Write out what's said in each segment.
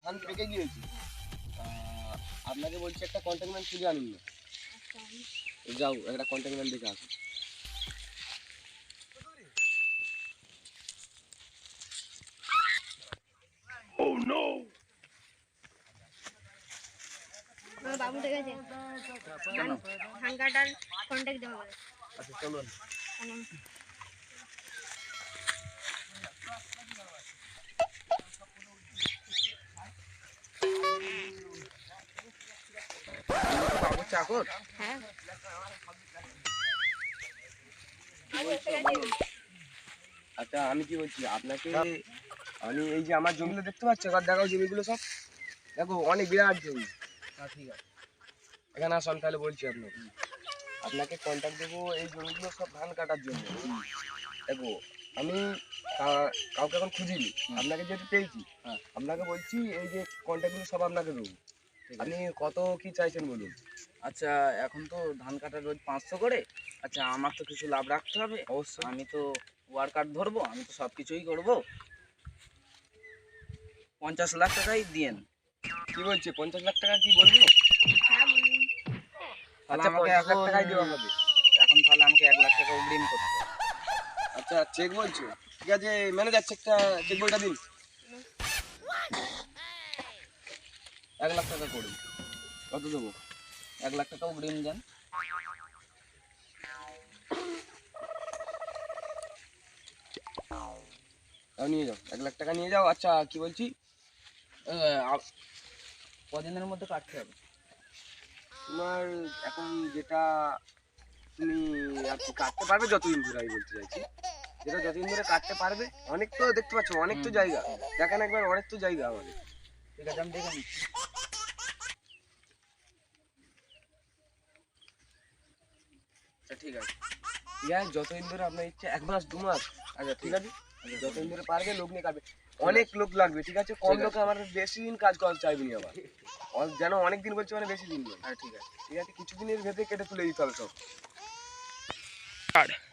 ধান পেকে গিয়েছে। আপনাকে বলছি একটা কন্টেইনমেন্ট খুঁজে আনুন না। যাও একটা কন্টেইনমেন্ট দেখে আসুন। বাবু ঠিক আছে, ধান কাটার কন্ট্যাক্ট দেওয়া হবে। আচ্ছা চলুন। চাকর? হ্যাঁ। আচ্ছা আমি কি বলছি আপনাকে, আমি এই যে আমার জমিগুলো দেখতে পাচ্ছি, এবার দেখাও জমিগুলো সব দেখো, অনেক বিরাট জমি। ঠিক আছে, এখানে আসুন তাহলে বলছি আপনাকে কন্ট্যাক্ট দেবো এই জমিগুলো সব ধান কাটার জন্য। দেখো আমি কাউকে এখন খুঁজিনি, আপনাকে যেহেতু পেয়েছি আপনাকে বলছি এই যে কন্ট্যাক্টগুলো সব আপনাকে দেবো। আপনি কত কি চাইছেন বলুন? আচ্ছা এখন তো ধান কাটার রোজ 500 করে। আচ্ছা আমার তো কিছু লাভ রাখতে হবে অবশ্যই। আমি তো ওয়ার্কার ধরবো, আমি তো সব কিছুই করবো। 50 লাখ টাকাই দিয়েন। কি বলছে 50 লাখ টাকা? কি বলবো? হ্যাঁ বলুন। আচ্ছা আমাকে 50 লাখ টাকাই দেওয়া হবে। এখন তাহলে আমাকে 1 লাখ টাকা অগ্রিম করতে হবে। আচ্ছা চেক বলছো? ঠিক আছে ম্যানেজার চেক বইটা দিন। 1 লাখ টাকা করুন। কত দেবো? 1 লাখ টাকা অগ্রিম দেন। নিয়ে যাও 1 লাখ টাকা নিয়ে যাও। আচ্ছা কি বলছি, কদিনের মধ্যে কাটতে হবে? তোমার এখন যেটা তুমি আর কি কাটতে পারবে যতদিন ধরে, আমি বলতে চাইছি যেটা যতদিন ধরে কাটতে পারবে। অনেক তো দেখতে পাচ্ছ, অনেক তো জায়গা দেখেন একবার, অনেক তো জায়গা আমাদের। ঠিক আছে আমি দেখে নিচ্ছি। আচ্ছা ঠিক আছে, ঠিক আছে যতদিন ধরে আপনার ইচ্ছে, 1 মাস 2 মাস। আচ্ছা ঠিক আছে, যতদিন ধরে পারবে লোক নিয়ে কাটবে। অনেক লোক লাগবে, ঠিক আছে? কম লোকে আমার বেশি দিন কাজ করা চাইবেনি আবার, যেন অনেক দিন বলছে মানে বেশি দিন নয়। হ্যাঁ ঠিক আছে। ঠিক আছে, কিছুদিনের ভেতরে কেটে তুলে দিতে হবে সব।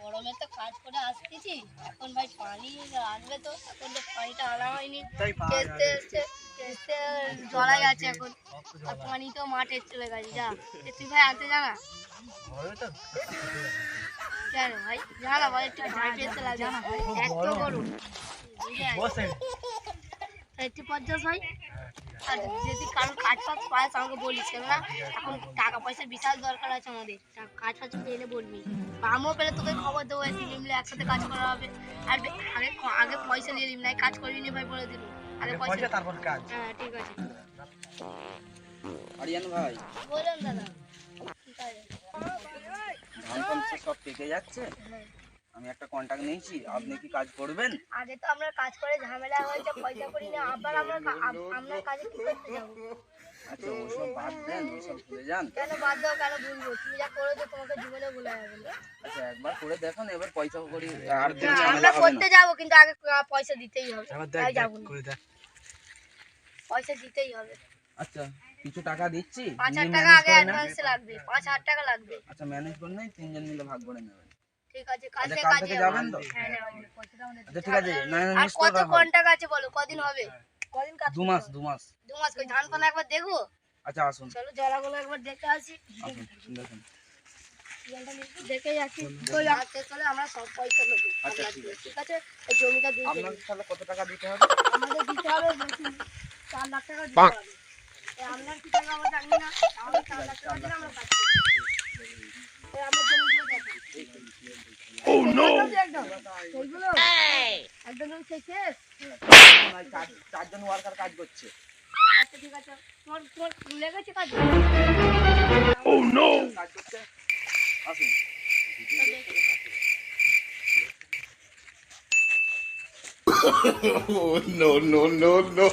গরমে তো কাজ করে আসতেছি, এখন ভাই পানি আসবে তো, এখন তো পানিটা আনা হয়নি, জড়াই আছে এখন, আর পানি তো মাঠে চলে গেছে। যা তুই ভাই আনতে জানা কেন ভাই, জানা ভাই একটু ঝাড় পেতে লাগে না, এত গরম 50 ভাই। আর যদি কারোর কাজ ফাজ পাস আমাকে বলিস, কেননা এখন টাকা পয়সার বিশাল দরকার আছে আমাদের, কাজ ফাজ পেলে বলবি, বা আমিও পেলে তোকে খবর দেবো, তিনজন মিলে একসাথে কাজ করা হবে। আর আগে আগে পয়সা নিয়ে নিবি, নাই কাজ করবি নি ভাই, বলে দিবি আগে পয়সা তারপর কাজ। হ্যাঁ ঠিক আছে। আরিয়ান ভাই বলুন দাদা, ঠিক আছে। ধান ফান তো সব পেকে যাচ্ছে, আমি একটা কন্ট্যাক্ট নিয়েছি, আপনি কি কাজ করবেন? আগে তো আমরা কাজ করে ঝামেলা হয়েছে, পয়সা করি না, আবার আমরা আপনার কাজে কি করতে যাবো? আচ্ছা ওসব বাদ দেন, ওসব ভুলে যান। কেন বাদ দাও, কেন ভুলবো? তুমি যা করেছো তোমাকে জীবনে ভুলে যাবে না। আচ্ছা একবার করে দেখুন, এবার পয়সা করি আর না, দিন ঝামেলা আমরা হবে করতে না। যাবো, কিন্তু আগে পয়সা দিতেই হবে, তাই যাবো না। পয়সা দিতেই হবে। আচ্ছা কিছু টাকা দিচ্ছি, 5,000 নিয়ে টাকা manage আগে করে নেন। অ্যাডভান্স লাগবে, 5,000 টাকা লাগবে। আচ্ছা ম্যানেজ করে নেই, তিনজন মিলে ভাগ করে নেবেন। ঠিক আছে, কাল আচ্ছা থেকে কাল কাজে থেকে যাবো। যাবেন তো? হ্যাঁ হ্যাঁ, পয়সাটা আমাদের আচ্ছা দিতে ঠিক আছে, হবে। না আর কত কন্টাক্ট আছে বলো, কদিন হবে? কদিন কাজ 2 মাস 2 মাস। 2 মাস কই ধান পানা একবার দেখবো? আচ্ছা আসুন চলো জলাগুলো একবার দেখে আসি, আসুন দেখুন। দেখে যাচ্ছি। তো আসতে চলে আমরা সব পয়সা নেবো। আচ্ছা ঠিক আছে। ঠিক আছে, এই জমিটা দিয়ে আপনার তাহলে কত টাকা দিতে হবে? আমাদের দিতে হবে বেশি, 4 লাখ টাকা দিতে হবে। আপনার কি টাকা আমরা জানি না, তাহলে 4 লাখ টাকা দিলে আমরা কাজ করব। আমার জমিগুলো দেখেন। Oh no! এইগুলো একদম শেষ। চারজন ওয়ার্কার কাজ করছে। আচ্ছা ঠিক আছে, তোমার লেগেছে কাজ? Oh no! কাজ করছে, আসুন। Oh, no, no, no, no.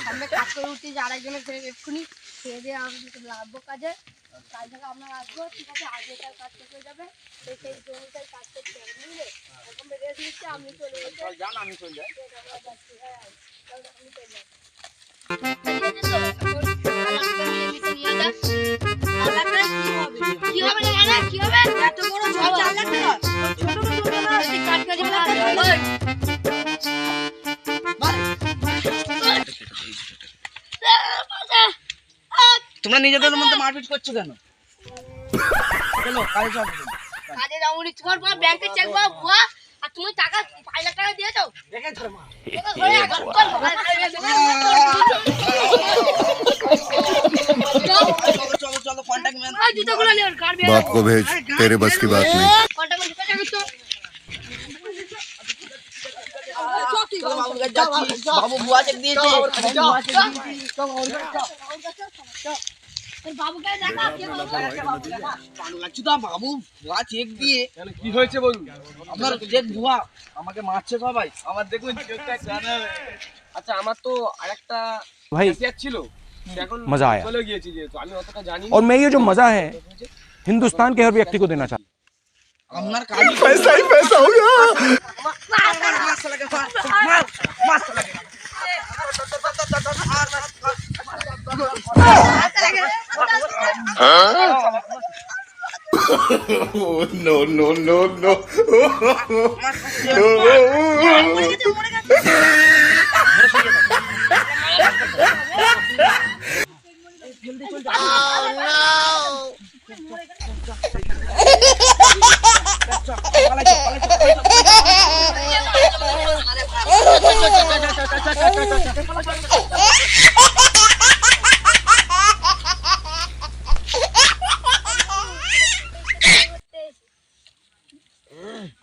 সামনে কাজ করে উঠছি, আরেকজনের এক্ষুনি খেয়ে দিয়ে লাগবো কাজে, কাল থেকে আমরা আসবো। ঠিক আছে, আগে তার কাজ শেষ হয়ে যাবে, সেই জমিটাই কাজ করতে হবে, বুঝলে? এখন বেরিয়ে দিচ্ছি, আপনি চলে যাবেন। যান আমি চলে যাই। কি হবে? এত বড় 4 লাখ টাকা? ছোট ছোট কাজ তোমরা নিজেদের মধ্যে মারপিট করছো কেন? চলো কাজে চলো। কাজে যাও নি তোমার বাবা ব্যাংকে চেক বাবা বুয়া আর তুমি টাকা 5 লাখ টাকা দিয়েছো দেখে ধর মা। চলো চলো কন্টাক্ট ম্যান। জুতোগুলো নিও কার বিয়ে बाप को भेज तेरे बस की बात नहीं। কন্টাক্ট জুতো চাইছো চলো বাবুর কাছে যাচ্ছি। বাবু বুয়া চেক দিয়েছে। তোর বাবুকে দেখা কি পাগল লাগছে তো বাবু বুয়া চেক দিয়ে। কেন কি হয়েছে বলুন? আপনার চেক বুয়া আমাকে মারছে সবাই। আমার দেখুন চেকটা জানা। আচ্ছা আমার তো আরেকটা भाई ক্যাশিয়ার ছিল, সে এখন मजा आया চলে গিয়েছে, যেহেতু আমি অতটা জানি না। और मैं ये जो मजा है हिंदुस्तान के हर व्यक्ति को देना चाहता हूँ। আপনার কাজ पैसा ही पैसा होगा। মাছ লাগে মাছ লাগে। Oh, no no no no.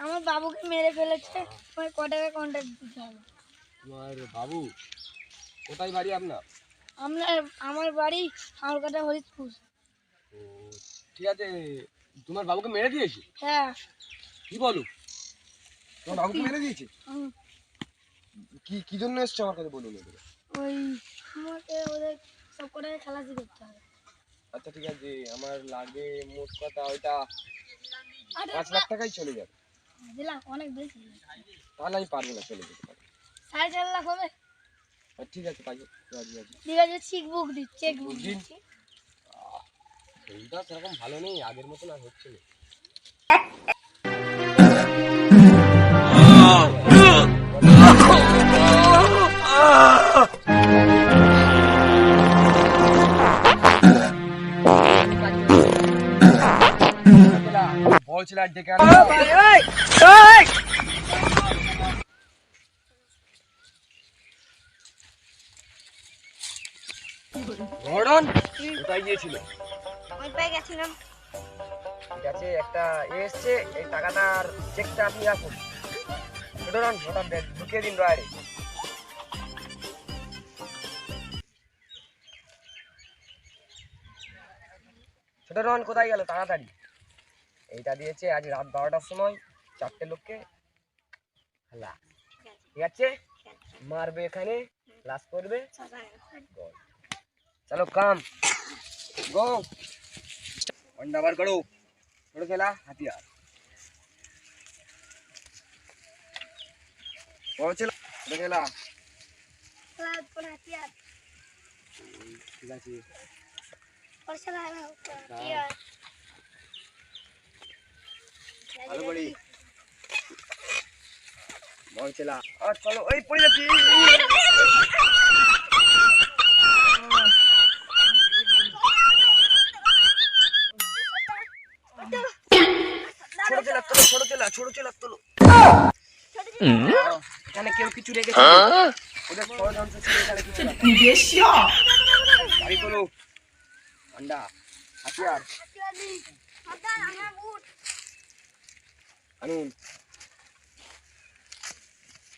আমার বাবুকে মেরে ফেলেছে আমার ক টাকা কন্ট্রাক্ট দিতে হবে তোমার বাবু কোথায় বাড়ি আপনার? আমার বাড়ি হাওড়কাটা হরিদপুর ও ঠিক আছে, তোমার বাবুকে মেরে দিয়েছে? হ্যাঁ কি বলো, তোমার বাবুকে মেরে দিয়েছে? হুম, কি কি জন্য এসছো আমার কাছে বলুন এগুলো। ওই আমাকে ওদের সব কটাকে খালাসি করতে হবে আচ্ছা ঠিক আছে, আমার লাগবে মোট কথা ওইটা 5 লাখ টাকাই চলে যাবে। দিলাম অনেক বেশি তাহলে আমি পারবো না, চলে যেতে পারবো। 4.5 লাখ হবে ঠিক আছে পাই রাজি রাজি। ঠিক আছে চেকবুক বুক দিন। এইটা সেরকম ভালো নেই, আগের মতন আর হচ্ছে না। বলছিল আর ডেকে গর্ডন কোথায় গিয়েছিল? ওই পাই গেছিলাম ঠিক আছে, একটা এসছে, এই টাকাটার চেকটা আপনি রাখুন। গর্ডন ওটা ঢুকিয়ে দিন ড্রয়ারে। ছোট রন কোথায় গেল? তাড়াতাড়ি এইটা দিয়েছে আজ রাত 12টার সময় 4টে লোককে। হ্যাঁ ঠিক আছে, মারবে এখানে, ক্লাস করবে। চলো কাম গো। अंडा बार करो, थोड़ा खेला हथियार और चला थोड़ा खेला। ক্লাস করে হাতিয়ার ठीक আছে और चला रहा हूं हाथियार ভালো বড়ি বল চলা। আর চলো ওই পড়ে যাচ্ছি। ছোট চলা তোলো। এখানে কেউ কিছু রেখেছে? ওদের ষড়যন্ত্র ছিল, এখানে কিছু গাড়ি তোলো, আন্ডা হাতিয়ার আনুন।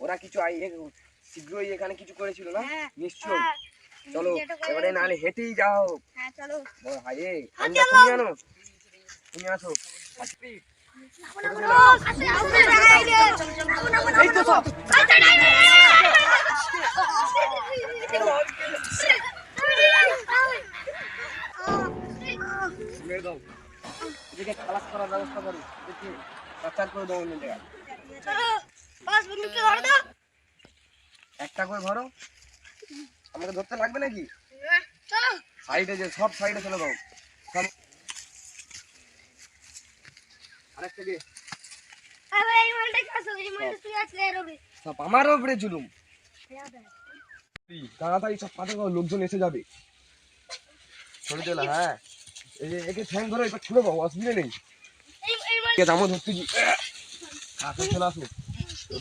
ওরা কিছু শীঘ্রই এখানে কিছু করেছিল না? নিশ্চয়। চলো এবারে নাহলে হেঁটেই যাও। হ্যাঁ চলো হাইয়ে আন্ডা তুমি আনো, তুমি আসো। এই তো সব মেরে দাও, এদিকে খালাস করার ব্যবস্থা করো, দেখি প্রচার করে দাও অন্য জায়গায়। একটা করে ধরো, আমাকে ধরতে লাগবে নাকি? সাইডে যে সব সাইডে চলে দাও সব। আরেকটা দিয়ে সব আমার উপরে জুলুম। তাড়াতাড়ি সব পাঠা লোকজন এসে যাবে। ছোট চলে হ্যাঁ এই যে একে ঠ্যাং ধরো এবার ছুড়ে পাবো অসুবিধা নেই ঠিক আছে আমার ধরতেছি আসো চলে আসো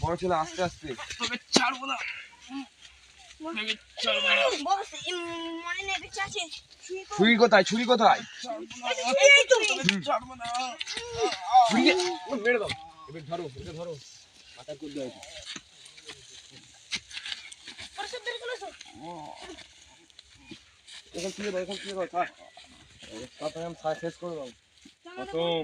বড় ছেলে আস্তে আস্তে তোকে ছাড়বো না ছুরি কোথায় ছুরি কোথায় ছুরি মেরে দাও এবার ধরো এটা ধরো মাথা কুদ দাও এখন তুলে দাও এখন তুলে দাও থাক সব আমি শেষ করে দাও প্রথম